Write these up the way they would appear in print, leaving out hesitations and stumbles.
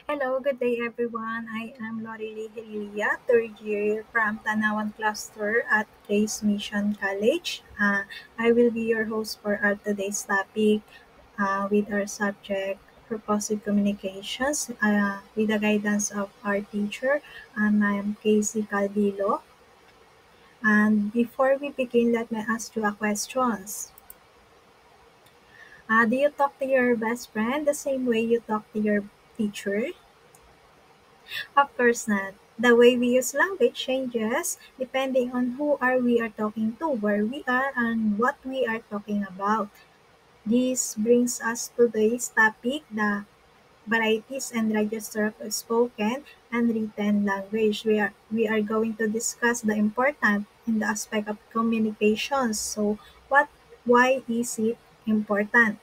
Hello, good day everyone. I am Lorely Helilia, third year from Tanawan Cluster at Grace Mission College. I will be your host for our today's topic with our subject Purposive Communications with the guidance of our teacher. I am Casey Caldilo. And before we begin, let me ask you a questions. Do you talk to your best friend the same way you talk to your teacher? Of course not. The way we use language changes depending on who are we are talking to, where we are, and what we are talking about. This brings us to today's topic, the varieties and register of spoken and written language. We are going to discuss the important in the aspect of communications. So why is it important?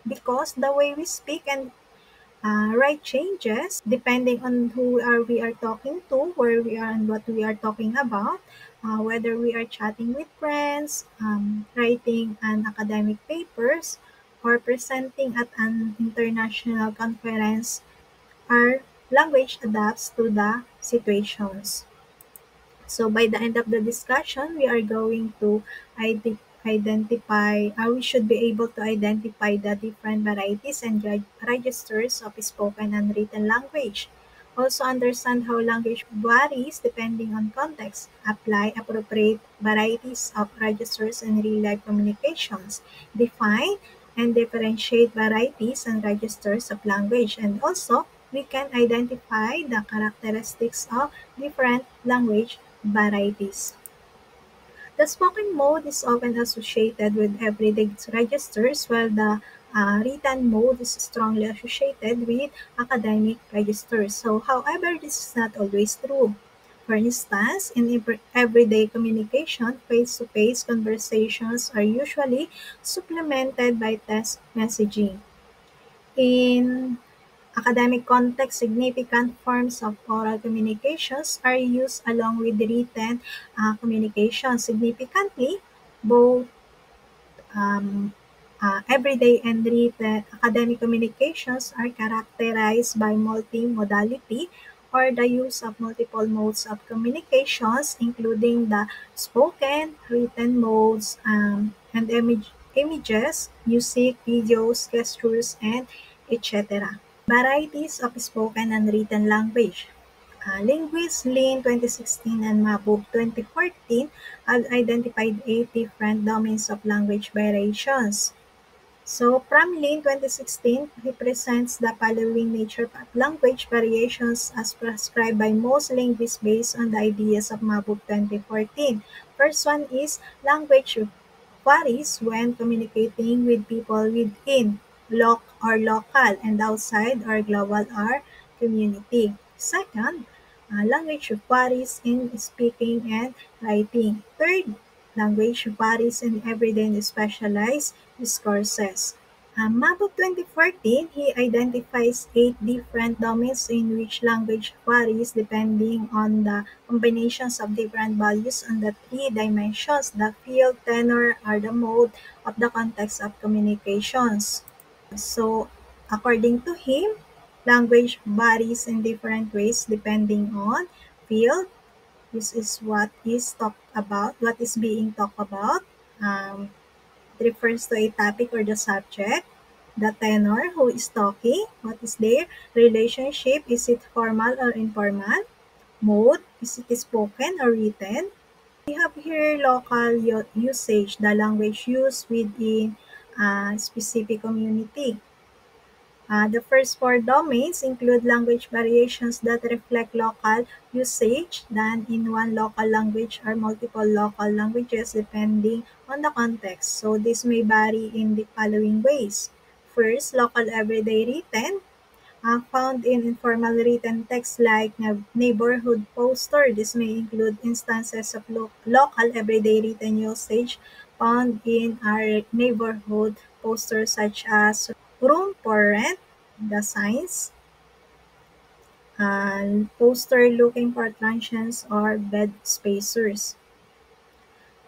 Because the way we speak and right changes depending on we are talking to, where we are, and what we are talking about. Whether we are chatting with friends, writing an academic papers, or presenting at an international conference, our language adapts to the situations. So by the end of the discussion, we are going to we should be able to identify the different varieties and registers of spoken and written language. Also understand how language varies depending on context. Apply appropriate varieties of registers in real-life communications. Define and differentiate varieties and registers of language. And also, we can identify the characteristics of different language varieties. The spoken mode is often associated with everyday registers, while the written mode is strongly associated with academic registers. So, however, this is not always true. For instance, in everyday communication, face-to-face conversations are usually supplemented by text messaging. In academic context, significant forms of oral communications are used along with written communication. Significantly, both um, everyday and written academic communications are characterized by multimodality or the use of multiple modes of communications, including the spoken, written modes, and images, music, videos, gestures, and etc. Varieties of spoken and written language. Linguist Lin 2016 and Mabuk 2014 have identified 8 different domains of language variations. So from Lin 2016, he presents the following nature of language variations as prescribed by most linguists based on the ideas of Mabuk 2014. First one is language varies when communicating with people within local and outside or global or community. Second, language varies in speaking and writing. Third, language varies in everyday and specialized discourses. Mabuk 2014, he identifies 8 different domains in which language varies depending on the combinations of different values on the 3 dimensions, the field, tenor, or the mode of the context of communications. So, according to him, language varies in different ways depending on field. This is what is being talked about. Um, it refers to a topic or the subject. The tenor, who is talking, what is their relationship, is it formal or informal? Mode, is it spoken or written? We have here local usage, the language used within a specific community. The first 4 domains include language variations that reflect local usage done in one local language or multiple local languages depending on the context. So this may vary in the following ways. First, local everyday written, found in informal written text like neighborhood poster. This may include instances of local everyday written usage found in our neighborhood posters such as room for rent, the signs, and poster looking for transients or bed spacers.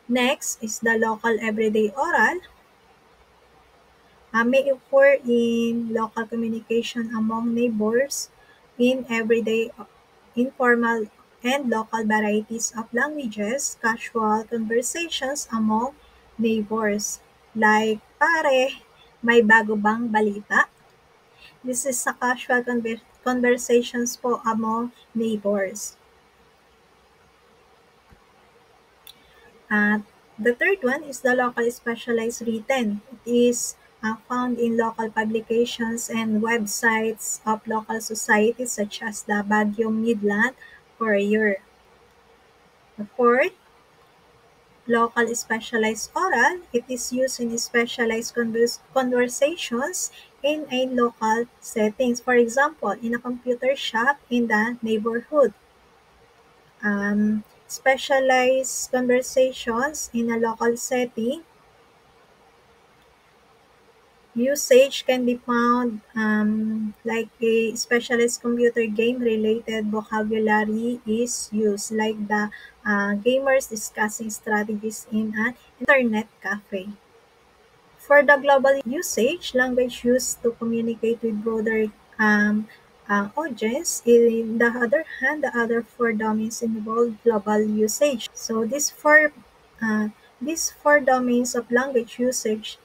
Next is the local everyday oral. May occur in local communication among neighbors in everyday, informal, and local varieties of languages, casual conversations among neighbors. Like, pare, may bago bang balita? This is a casual conversations po among neighbors. At the third one is the local specialized written. It is found in local publications and websites of local societies such as the Baguio Midland Courier. The fourth, local specialized oral. It is used in specialized conversations in a local settings. For example, in a computer shop in the neighborhood. Specialized conversations in a local setting. Usage can be found like a specialist computer game related vocabulary is used, like the gamers discussing strategies in an internet cafe. For the global usage, language used to communicate with broader audience. In the other hand, the other four domains involve global usage. So uh, these four domains of language usage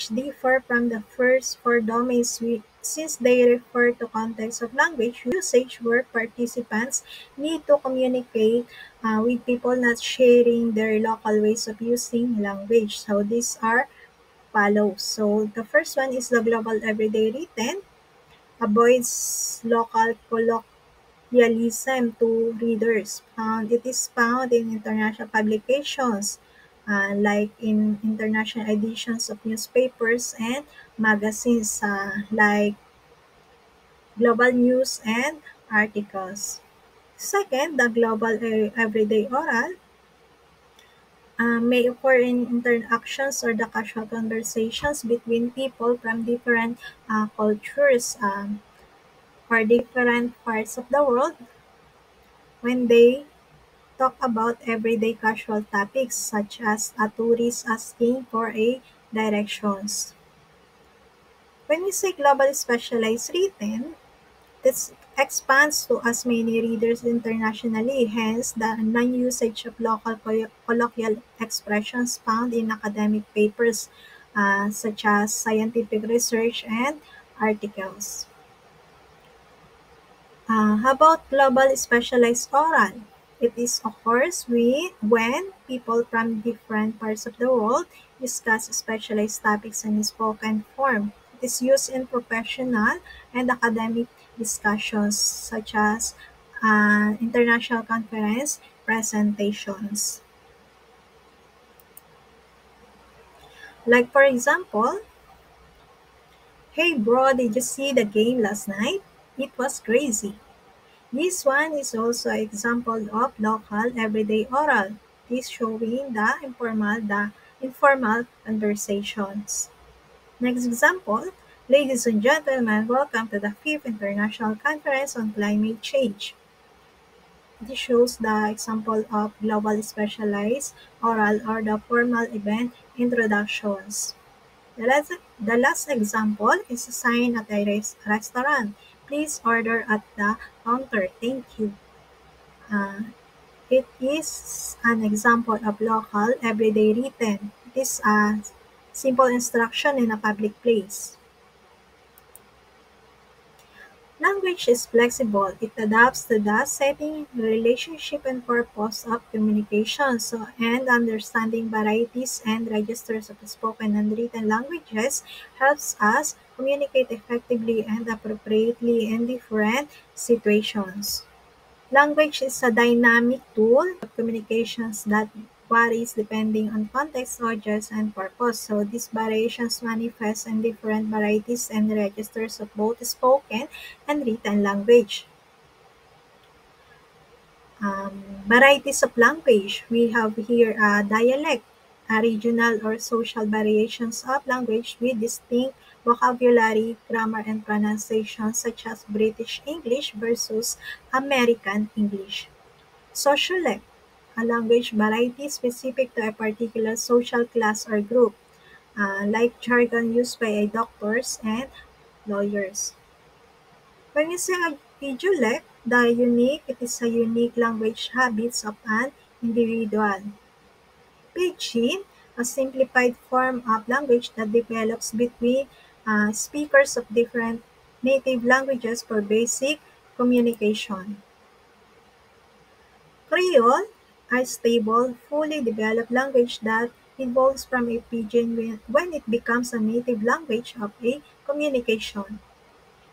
differ from the first four domains since they refer to contexts of language usage where participants need to communicate with people not sharing their local ways of using language. So these are follows. So the first one is the global everyday written, avoids local colloquialism to readers. It is found in international publications, like in international editions of newspapers and magazines, like global news and articles. Second, the global everyday oral may occur in interactions or the casual conversations between people from different cultures or different parts of the world when they talk about everyday casual topics such as a tourist asking for a directions. When we say global specialized written, this expands to as many readers internationally, hence the non-usage of local colloquial expressions found in academic papers such as scientific research and articles. How about global specialized oral? It is occurs when people from different parts of the world discuss specialized topics in spoken form. It is used in professional and academic discussions such as international conference presentations. Like for example, hey bro, did you see the game last night? It was crazy. This one is also an example of local everyday oral. It is showing the informal conversations. Next example, ladies and gentlemen, welcome to the fifth International Conference on Climate Change. This shows the example of global specialized oral or the formal event introductions. The last example is a sign at a restaurant. Please order at the counter. Thank you. Uh, it is an example of local, everyday written. It is a simple instruction in a public place. Language is flexible. It adapts to the setting, relationship, and purpose of communication. So, and understanding varieties and registers of spoken and written languages helps us communicate effectively and appropriately in different situations. Language is a dynamic tool of communications that varies depending on context, audience, and purpose. So these variations manifest in different varieties and registers of both spoken and written language. Varieties of language. We have here a dialect, a regional or social variations of language with distinct vocabulary, grammar, and pronunciation, such as British English versus American English. Sociolect, a language variety specific to a particular social class or group, like jargon used by doctors and lawyers. When we say Individualect, it is a unique language habits of an individual. Pidgin, a simplified form of language that develops between speakers of different native languages for basic communication. Creole, a stable, fully developed language that evolves from a pidgin when it becomes a native language of a communication.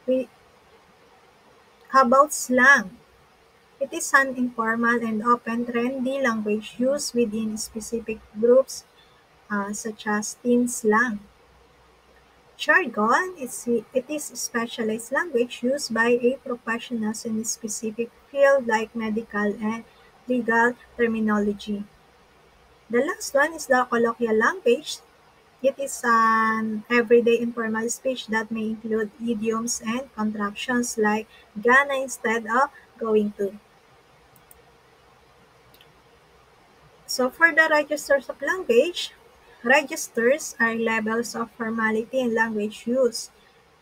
We, how about slang? It is an informal and often trendy language used within specific groups such as teen slang. Jargon it is specialized language used by a professionals in a specific field like medical and legal terminology. The last one is the colloquial language. It is an everyday informal speech that may include idioms and contractions like gonna instead of going to. So for the registers of language, registers are levels of formality in language use.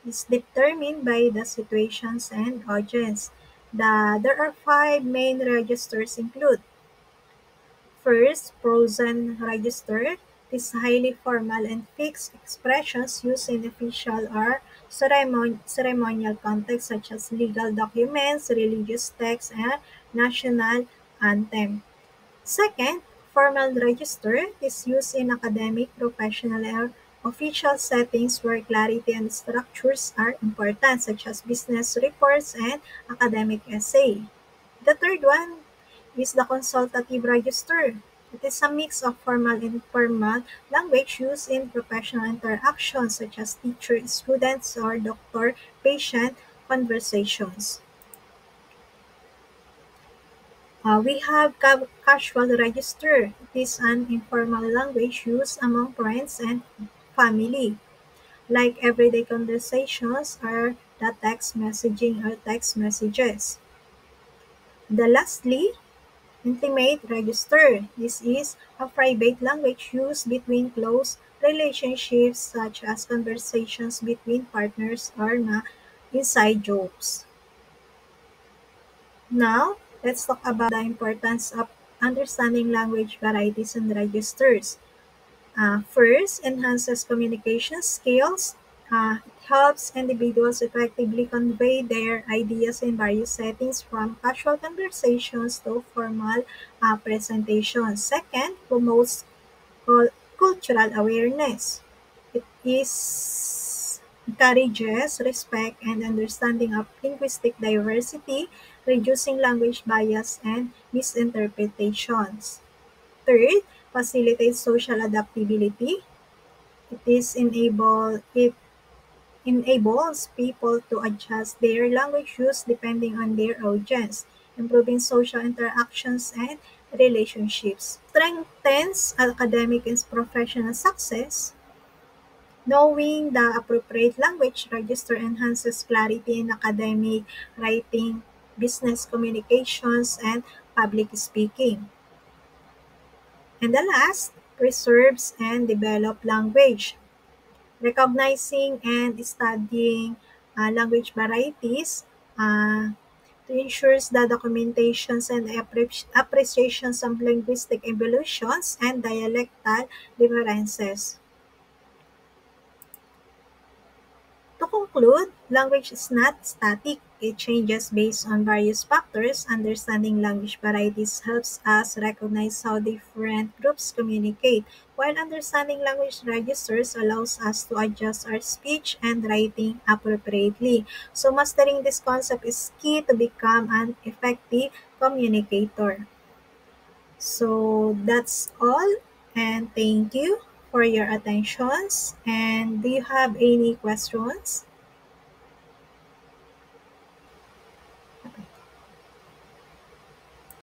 It's determined by the situations and audience. There are five main registers include. First, Frozen register. These highly formal and fixed expressions used in official or ceremonial contexts such as legal documents, religious texts, and national anthem. Second, formal register is used in academic, professional, or official settings where clarity and structures are important, such as business reports and academic essay. The third one is the consultative register. It is a mix of formal and informal language used in professional interactions such as teacher-students or doctor-patient conversations. We have casual register. It is an informal language used among friends and family, like everyday conversations or the text messaging or text messages. The lastly, intimate register. This is a private language used between close relationships such as conversations between partners or inside jokes. Now, let's talk about the importance of understanding language varieties and registers. First, enhances communication skills. It helps individuals effectively convey their ideas in various settings from casual conversations to formal presentations. Second, promotes cultural awareness. It is encourages respect and understanding of linguistic diversity, reducing language bias and misinterpretations. Third, facilitates social adaptability. It enables people to adjust their language use depending on their audience, improving social interactions and relationships. Strengthens academic and professional success. Knowing the appropriate language register enhances clarity in academic writing, business communications, and public speaking. And the last, preserves and develop language. Recognizing and studying language varieties uh, to ensure the documentations and appreciations of linguistic evolutions and dialectal differences. To conclude, language is not static. It changes based on various factors. Understanding language varieties helps us recognize how different groups communicate, while understanding language registers allows us to adjust our speech and writing appropriately. So mastering this concept is key to become an effective communicator. So that's all, and thank you for your attentions. And do you have any questions?